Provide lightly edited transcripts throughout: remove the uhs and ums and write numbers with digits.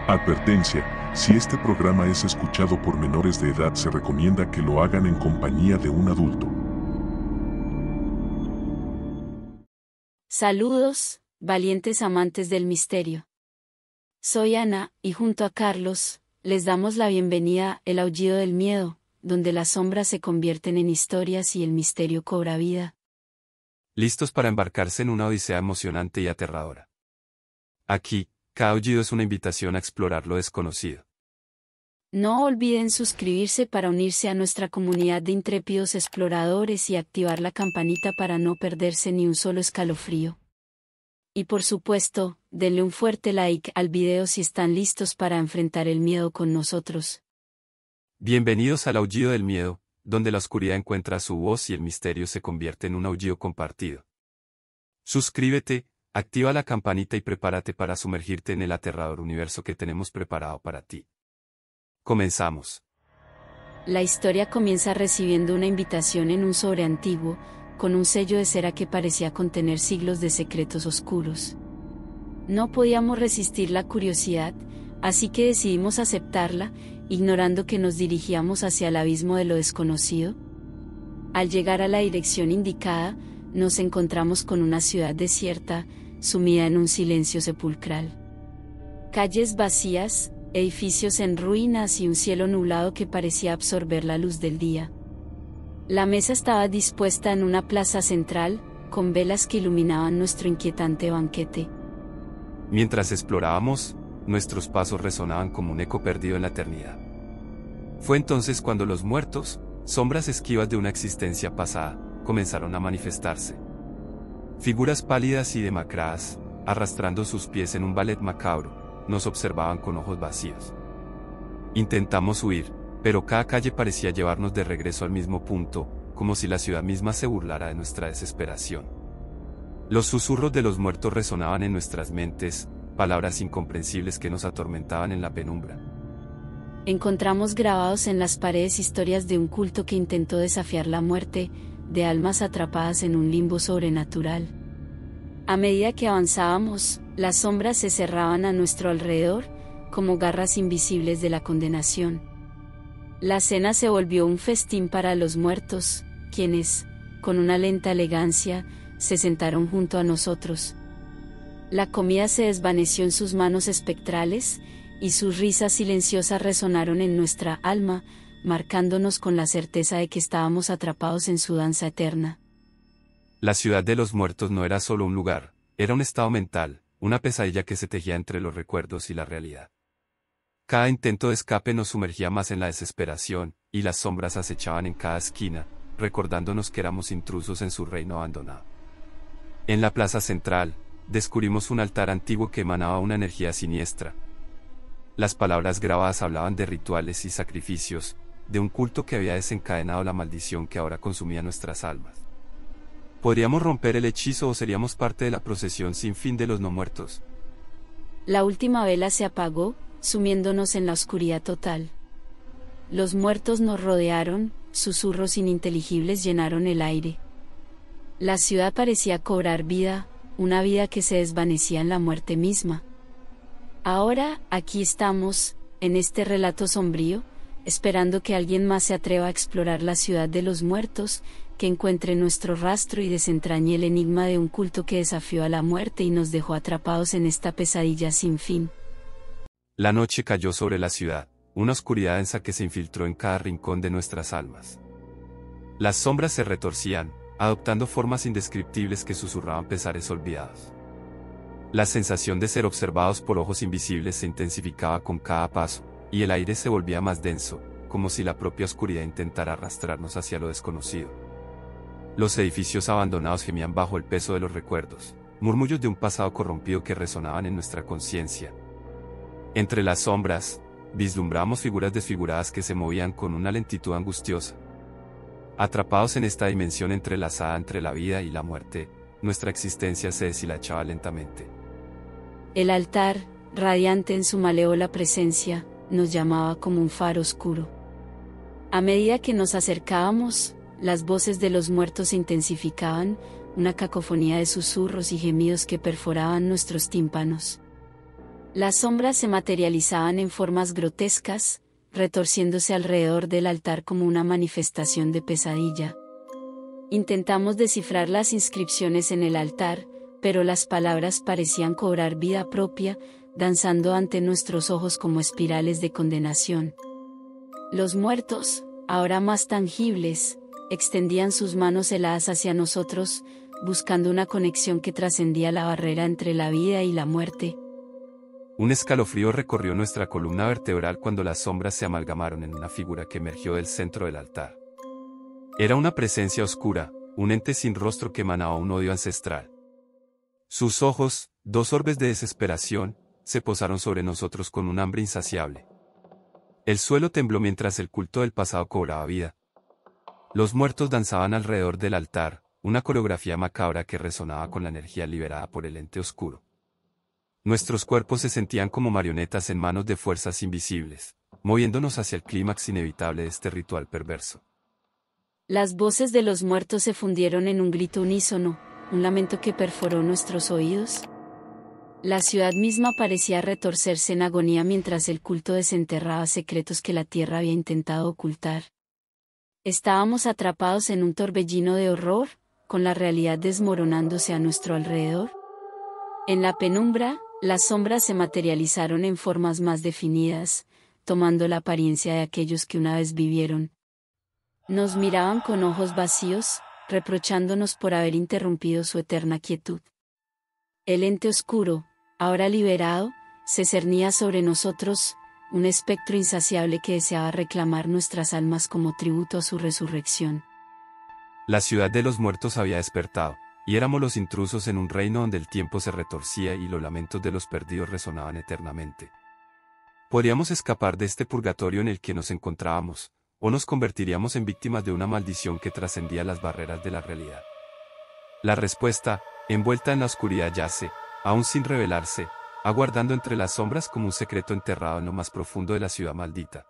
Advertencia, si este programa es escuchado por menores de edad se recomienda que lo hagan en compañía de un adulto. Saludos, valientes amantes del misterio. Soy Ana, y junto a Carlos, les damos la bienvenida a El Aullido del Miedo, donde las sombras se convierten en historias y el misterio cobra vida. Listos para embarcarse en una odisea emocionante y aterradora. Aquí, cada aullido es una invitación a explorar lo desconocido. No olviden suscribirse para unirse a nuestra comunidad de intrépidos exploradores y activar la campanita para no perderse ni un solo escalofrío. Y por supuesto, denle un fuerte like al video si están listos para enfrentar el miedo con nosotros. Bienvenidos al Aullido del Miedo, donde la oscuridad encuentra su voz y el misterio se convierte en un aullido compartido. Suscríbete, activa la campanita y prepárate para sumergirte en el aterrador universo que tenemos preparado para ti. Comenzamos. La historia comienza recibiendo una invitación en un sobre antiguo, con un sello de cera que parecía contener siglos de secretos oscuros. No podíamos resistir la curiosidad, así que decidimos aceptarla, ignorando que nos dirigíamos hacia el abismo de lo desconocido. Al llegar a la dirección indicada, nos encontramos con una ciudad desierta, sumida en un silencio sepulcral. Calles vacías, edificios en ruinas y un cielo nublado que parecía absorber la luz del día. La mesa estaba dispuesta en una plaza central, con velas que iluminaban nuestro inquietante banquete. Mientras explorábamos, nuestros pasos resonaban como un eco perdido en la eternidad. Fue entonces cuando los muertos, sombras esquivas de una existencia pasada, comenzaron a manifestarse. Figuras pálidas y demacradas, arrastrando sus pies en un ballet macabro, nos observaban con ojos vacíos. Intentamos huir, pero cada calle parecía llevarnos de regreso al mismo punto, como si la ciudad misma se burlara de nuestra desesperación. Los susurros de los muertos resonaban en nuestras mentes, palabras incomprensibles que nos atormentaban en la penumbra. Encontramos grabados en las paredes historias de un culto que intentó desafiar la muerte, de almas atrapadas en un limbo sobrenatural. A medida que avanzábamos, las sombras se cerraban a nuestro alrededor, como garras invisibles de la condenación. La cena se volvió un festín para los muertos, quienes, con una lenta elegancia, se sentaron junto a nosotros. La comida se desvaneció en sus manos espectrales, y sus risas silenciosas resonaron en nuestra alma, marcándonos con la certeza de que estábamos atrapados en su danza eterna. La ciudad de los muertos no era solo un lugar, era un estado mental, una pesadilla que se tejía entre los recuerdos y la realidad. Cada intento de escape nos sumergía más en la desesperación, y las sombras acechaban en cada esquina, recordándonos que éramos intrusos en su reino abandonado. En la plaza central, descubrimos un altar antiguo que emanaba una energía siniestra. Las palabras grabadas hablaban de rituales y sacrificios, de un culto que había desencadenado la maldición que ahora consumía nuestras almas. ¿Podríamos romper el hechizo o seríamos parte de la procesión sin fin de los no muertos? La última vela se apagó, sumiéndonos en la oscuridad total. Los muertos nos rodearon, susurros ininteligibles llenaron el aire. La ciudad parecía cobrar vida, una vida que se desvanecía en la muerte misma. Ahora, aquí estamos, en este relato sombrío, esperando que alguien más se atreva a explorar la ciudad de los muertos, que encuentre nuestro rastro y desentrañe el enigma de un culto que desafió a la muerte y nos dejó atrapados en esta pesadilla sin fin. La noche cayó sobre la ciudad, una oscuridad densa que se infiltró en cada rincón de nuestras almas. Las sombras se retorcían, adoptando formas indescriptibles que susurraban pesares olvidados. La sensación de ser observados por ojos invisibles se intensificaba con cada paso, y el aire se volvía más denso, como si la propia oscuridad intentara arrastrarnos hacia lo desconocido. Los edificios abandonados gemían bajo el peso de los recuerdos, murmullos de un pasado corrompido que resonaban en nuestra conciencia. Entre las sombras, vislumbramos figuras desfiguradas que se movían con una lentitud angustiosa. Atrapados en esta dimensión entrelazada entre la vida y la muerte, nuestra existencia se deshilachaba lentamente. El altar, radiante en su malévola presencia, nos llamaba como un faro oscuro. A medida que nos acercábamos, las voces de los muertos se intensificaban, una cacofonía de susurros y gemidos que perforaban nuestros tímpanos. Las sombras se materializaban en formas grotescas, retorciéndose alrededor del altar como una manifestación de pesadilla. Intentamos descifrar las inscripciones en el altar, pero las palabras parecían cobrar vida propia, danzando ante nuestros ojos como espirales de condenación. Los muertos, ahora más tangibles, extendían sus manos heladas hacia nosotros, buscando una conexión que trascendía la barrera entre la vida y la muerte. Un escalofrío recorrió nuestra columna vertebral cuando las sombras se amalgamaron en una figura que emergió del centro del altar. Era una presencia oscura, un ente sin rostro que emanaba un odio ancestral. Sus ojos, dos orbes de desesperación, se posaron sobre nosotros con un hambre insaciable. El suelo tembló mientras el culto del pasado cobraba vida. Los muertos danzaban alrededor del altar, una coreografía macabra que resonaba con la energía liberada por el ente oscuro. Nuestros cuerpos se sentían como marionetas en manos de fuerzas invisibles, moviéndonos hacia el clímax inevitable de este ritual perverso. Las voces de los muertos se fundieron en un grito unísono, un lamento que perforó nuestros oídos. La ciudad misma parecía retorcerse en agonía mientras el culto desenterraba secretos que la tierra había intentado ocultar. Estábamos atrapados en un torbellino de horror, con la realidad desmoronándose a nuestro alrededor. En la penumbra, las sombras se materializaron en formas más definidas, tomando la apariencia de aquellos que una vez vivieron. Nos miraban con ojos vacíos, reprochándonos por haber interrumpido su eterna quietud. El ente oscuro, ahora liberado, se cernía sobre nosotros, un espectro insaciable que deseaba reclamar nuestras almas como tributo a su resurrección. La ciudad de los muertos había despertado, y éramos los intrusos en un reino donde el tiempo se retorcía y los lamentos de los perdidos resonaban eternamente. Podríamos escapar de este purgatorio en el que nos encontrábamos, o nos convertiríamos en víctimas de una maldición que trascendía las barreras de la realidad. La respuesta, envuelta en la oscuridad, yace, aún sin revelarse, aguardando entre las sombras como un secreto enterrado en lo más profundo de la ciudad maldita.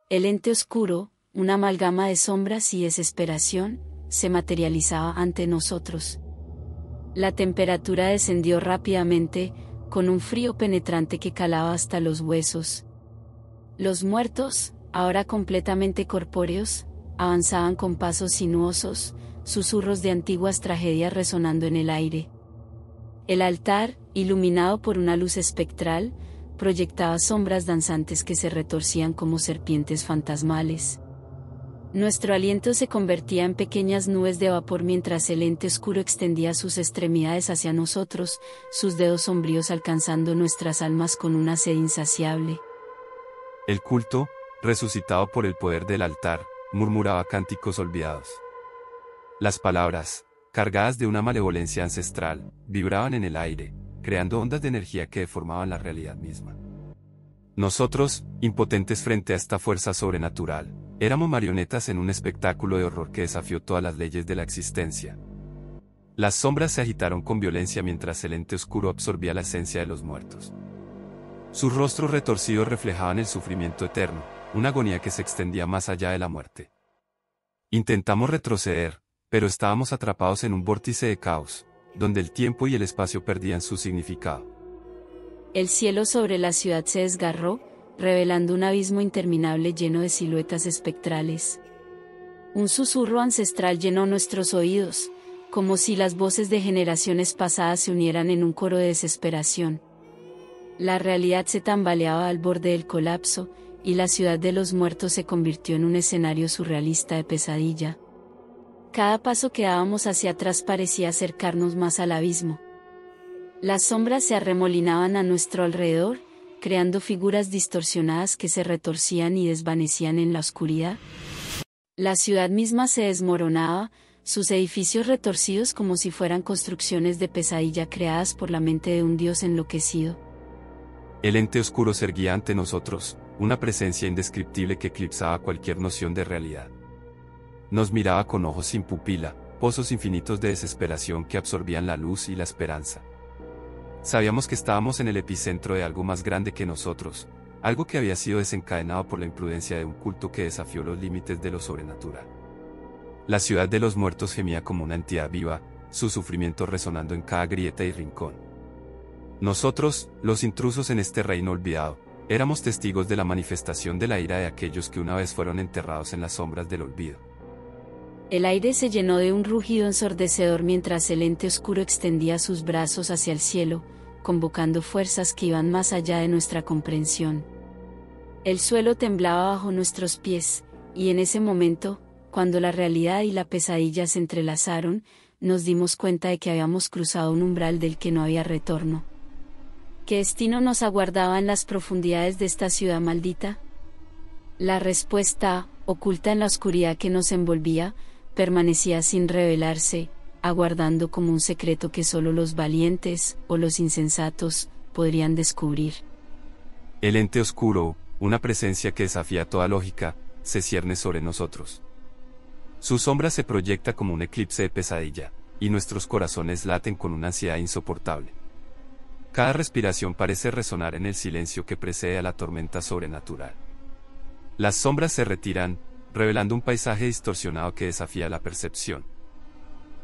El ente oscuro, una amalgama de sombras y desesperación, se materializaba ante nosotros. La temperatura descendió rápidamente, con un frío penetrante que calaba hasta los huesos. Los muertos, ahora completamente corpóreos, avanzaban con pasos sinuosos, susurros de antiguas tragedias resonando en el aire. El altar, iluminado por una luz espectral, proyectaba sombras danzantes que se retorcían como serpientes fantasmales. Nuestro aliento se convertía en pequeñas nubes de vapor mientras el ente oscuro extendía sus extremidades hacia nosotros, sus dedos sombríos alcanzando nuestras almas con una sed insaciable. El culto, resucitado por el poder del altar, murmuraba cánticos olvidados. Las palabras, cargadas de una malevolencia ancestral, vibraban en el aire, creando ondas de energía que deformaban la realidad misma. Nosotros, impotentes frente a esta fuerza sobrenatural, éramos marionetas en un espectáculo de horror que desafió todas las leyes de la existencia. Las sombras se agitaron con violencia mientras el ente oscuro absorbía la esencia de los muertos. Sus rostros retorcidos reflejaban el sufrimiento eterno, una agonía que se extendía más allá de la muerte. Intentamos retroceder, pero estábamos atrapados en un vórtice de caos, donde el tiempo y el espacio perdían su significado. El cielo sobre la ciudad se desgarró, revelando un abismo interminable lleno de siluetas espectrales. Un susurro ancestral llenó nuestros oídos, como si las voces de generaciones pasadas se unieran en un coro de desesperación. La realidad se tambaleaba al borde del colapso, y la ciudad de los muertos se convirtió en un escenario surrealista de pesadilla. Cada paso que dábamos hacia atrás parecía acercarnos más al abismo. Las sombras se arremolinaban a nuestro alrededor, creando figuras distorsionadas que se retorcían y desvanecían en la oscuridad. La ciudad misma se desmoronaba, sus edificios retorcidos como si fueran construcciones de pesadilla creadas por la mente de un dios enloquecido. El ente oscuro se erguía ante nosotros, una presencia indescriptible que eclipsaba cualquier noción de realidad. Nos miraba con ojos sin pupila, pozos infinitos de desesperación que absorbían la luz y la esperanza. Sabíamos que estábamos en el epicentro de algo más grande que nosotros, algo que había sido desencadenado por la imprudencia de un culto que desafió los límites de lo sobrenatural. La ciudad de los muertos gemía como una entidad viva, su sufrimiento resonando en cada grieta y rincón. Nosotros, los intrusos en este reino olvidado, éramos testigos de la manifestación de la ira de aquellos que una vez fueron enterrados en las sombras del olvido. El aire se llenó de un rugido ensordecedor mientras el ente oscuro extendía sus brazos hacia el cielo, convocando fuerzas que iban más allá de nuestra comprensión. El suelo temblaba bajo nuestros pies, y en ese momento, cuando la realidad y la pesadilla se entrelazaron, nos dimos cuenta de que habíamos cruzado un umbral del que no había retorno. ¿Qué destino nos aguardaba en las profundidades de esta ciudad maldita? La respuesta, oculta en la oscuridad que nos envolvía, permanecía sin revelarse, aguardando como un secreto que solo los valientes, o los insensatos, podrían descubrir. El ente oscuro, una presencia que desafía toda lógica, se cierne sobre nosotros. Su sombra se proyecta como un eclipse de pesadilla, y nuestros corazones laten con una ansiedad insoportable. Cada respiración parece resonar en el silencio que precede a la tormenta sobrenatural. Las sombras se retiran, revelando un paisaje distorsionado que desafía la percepción.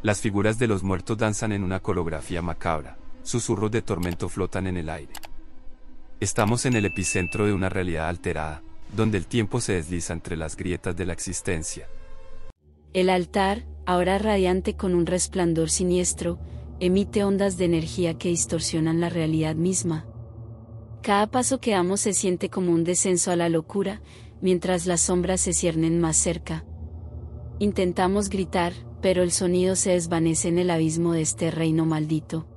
Las figuras de los muertos danzan en una coreografía macabra, susurros de tormento flotan en el aire. Estamos en el epicentro de una realidad alterada, donde el tiempo se desliza entre las grietas de la existencia. El altar, ahora radiante con un resplandor siniestro, emite ondas de energía que distorsionan la realidad misma. Cada paso que damos se siente como un descenso a la locura, mientras las sombras se ciernen más cerca. Intentamos gritar, pero el sonido se desvanece en el abismo de este reino maldito.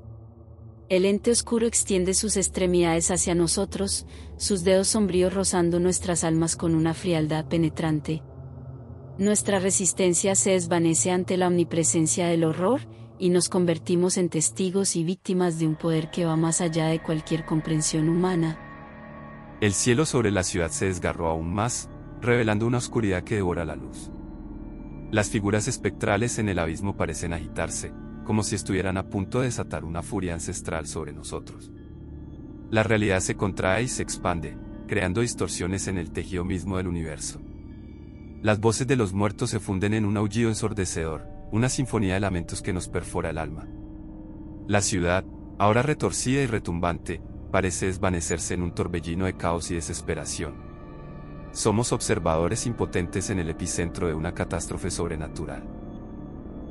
El ente oscuro extiende sus extremidades hacia nosotros, sus dedos sombríos rozando nuestras almas con una frialdad penetrante. Nuestra resistencia se desvanece ante la omnipresencia del horror, y nos convertimos en testigos y víctimas de un poder que va más allá de cualquier comprensión humana. El cielo sobre la ciudad se desgarró aún más, revelando una oscuridad que devora la luz. Las figuras espectrales en el abismo parecen agitarse, como si estuvieran a punto de desatar una furia ancestral sobre nosotros. La realidad se contrae y se expande, creando distorsiones en el tejido mismo del universo. Las voces de los muertos se funden en un aullido ensordecedor, una sinfonía de lamentos que nos perfora el alma. La ciudad, ahora retorcida y retumbante, parece desvanecerse en un torbellino de caos y desesperación. Somos observadores impotentes en el epicentro de una catástrofe sobrenatural.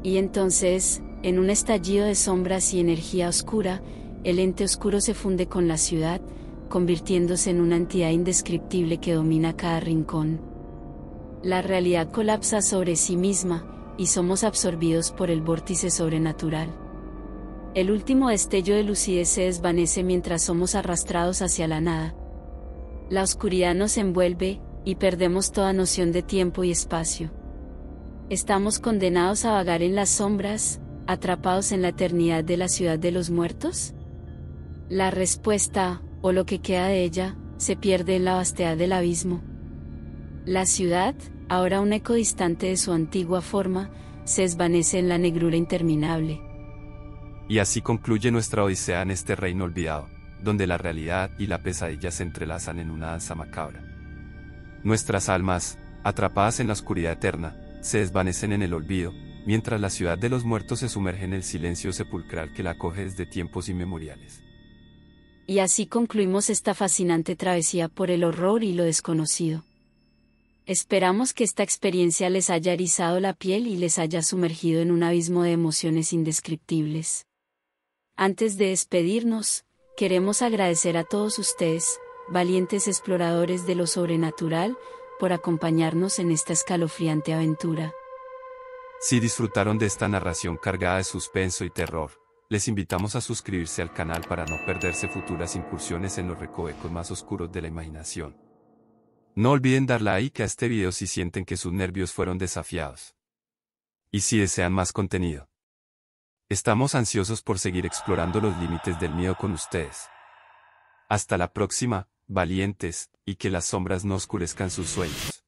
Y entonces, en un estallido de sombras y energía oscura, el ente oscuro se funde con la ciudad, convirtiéndose en una entidad indescriptible que domina cada rincón. La realidad colapsa sobre sí misma, y somos absorbidos por el vórtice sobrenatural. El último destello de lucidez se desvanece mientras somos arrastrados hacia la nada. La oscuridad nos envuelve, y perdemos toda noción de tiempo y espacio. ¿Estamos condenados a vagar en las sombras, atrapados en la eternidad de la ciudad de los muertos? La respuesta, o lo que queda de ella, se pierde en la vastedad del abismo. La ciudad, ahora un eco distante de su antigua forma, se desvanece en la negrura interminable. Y así concluye nuestra odisea en este reino olvidado, donde la realidad y la pesadilla se entrelazan en una danza macabra. Nuestras almas, atrapadas en la oscuridad eterna, se desvanecen en el olvido, mientras la ciudad de los muertos se sumerge en el silencio sepulcral que la acoge desde tiempos inmemoriales. Y así concluimos esta fascinante travesía por el horror y lo desconocido. Esperamos que esta experiencia les haya erizado la piel y les haya sumergido en un abismo de emociones indescriptibles. Antes de despedirnos, queremos agradecer a todos ustedes, valientes exploradores de lo sobrenatural, por acompañarnos en esta escalofriante aventura. Si disfrutaron de esta narración cargada de suspenso y terror, les invitamos a suscribirse al canal para no perderse futuras incursiones en los recovecos más oscuros de la imaginación. No olviden dar like a este video si sienten que sus nervios fueron desafiados. Y si desean más contenido. Estamos ansiosos por seguir explorando los límites del miedo con ustedes. Hasta la próxima, valientes, y que las sombras no oscurezcan sus sueños.